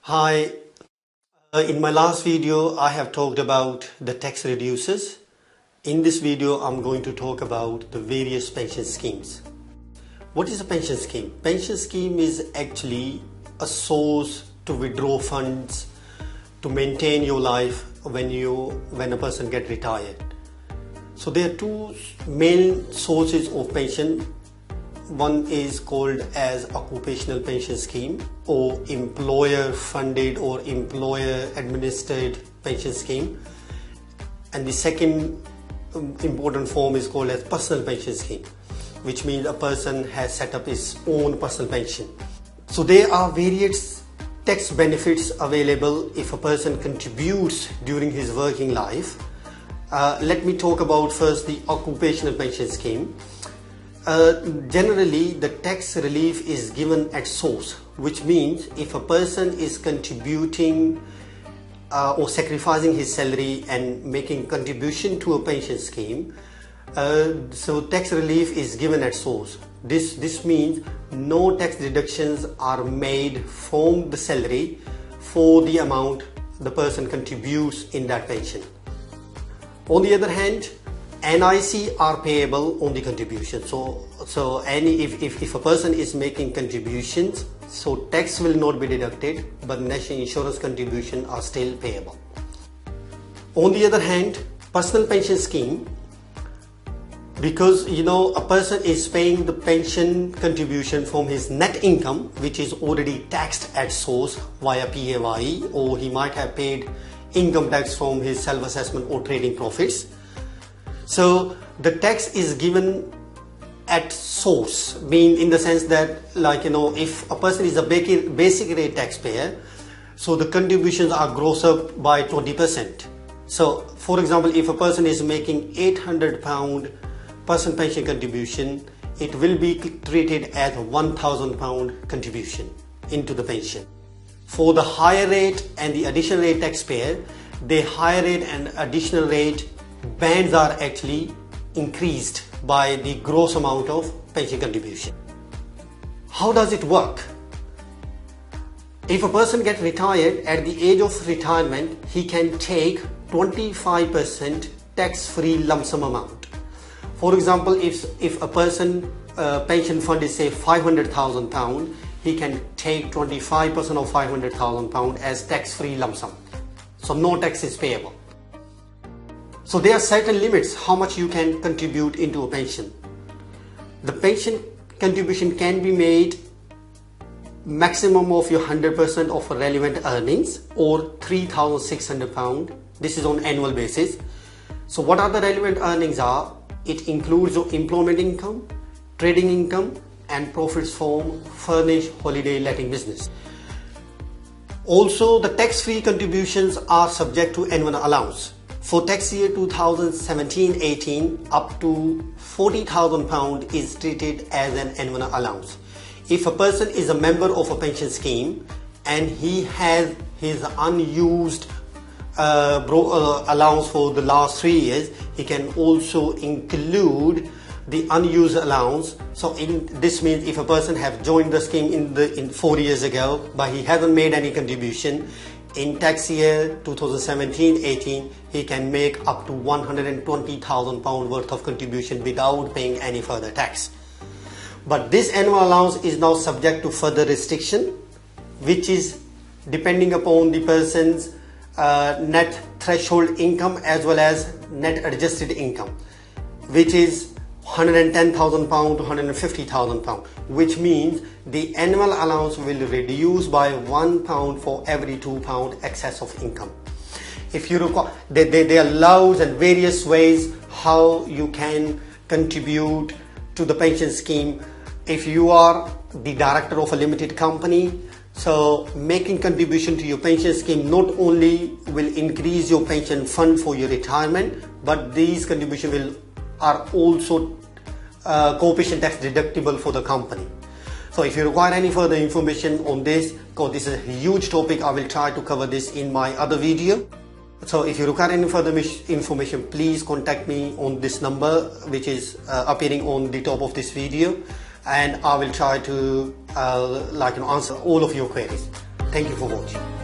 Hi, in my last video I have talked about the tax reducers. In this video I'm going to talk about the various pension schemes. What is a pension scheme? Pension scheme is actually a source to withdraw funds to maintain your life when a person gets retired. So there are two main sources of pension. One is called as Occupational Pension Scheme or employer funded or employer administered pension scheme, and the second important form is called as Personal Pension Scheme, which means a person has set up his own personal pension. So there are various tax benefits available if a person contributes during his working life. Let me talk about first the Occupational Pension Scheme. Generally, the tax relief is given at source, which means if a person is contributing or sacrificing his salary and making contribution to a pension scheme, so tax relief is given at source. This means no tax deductions are made from the salary for the amount the person contributes in that pension. On the other hand, NIC are payable on the contribution. So if a person is making contributions, so tax will not be deducted, but national insurance contribution are still payable. On the other hand, personal pension scheme, because a person is paying the pension contribution from his net income, which is already taxed at source via PAYE, or he might have paid income tax from his self-assessment or trading profits. So the tax is given at source, mean in the sense that if a person is a basic rate taxpayer, so the contributions are grossed up by 20%. So for example, if a person is making £800 personal pension contribution, it will be treated as a £1,000 contribution into the pension. For the higher rate and the additional rate taxpayer, the higher rate and additional rate bands are actually increased by the gross amount of pension contribution. How does it work? If a person gets retired, at the age of retirement, he can take 25% tax-free lump sum amount. For example, if a person pension fund is say £500,000, he can take 25% of £500,000 as tax-free lump sum. So no tax is payable. So there are certain limits how much you can contribute into a pension. The pension contribution can be made maximum of your 100% of relevant earnings or £3,600. This is on annual basis. So what are the relevant earnings are? It includes your employment income, trading income, and profits from furnished holiday letting business. Also, the tax-free contributions are subject to annual allowance. For tax year 2017-18, up to £40,000 is treated as an annual allowance. If a person is a member of a pension scheme and he has his unused allowance for the last 3 years, he can also include the unused allowance. So this means if a person have joined the scheme in 4 years ago, but he hasn't made any contribution, in tax year 2017-18, he can make up to £120,000 worth of contribution without paying any further tax. But this annual allowance is now subject to further restriction, which is depending upon the person's net threshold income as well as net adjusted income, which is £110,000 to £150,000, which means the annual allowance will reduce by £1 for every £2 excess of income. If you require, there are laws and various ways how you can contribute to the pension scheme. If you are the director of a limited company, so making contribution to your pension scheme not only will increase your pension fund for your retirement, but these contributions are also corporation tax deductible for the company. So if you require any further information on this, because this is a huge topic, I will try to cover this in my other video. So if you require any further information, please contact me on this number, which is appearing on the top of this video, and I will try to answer all of your queries. Thank you for watching.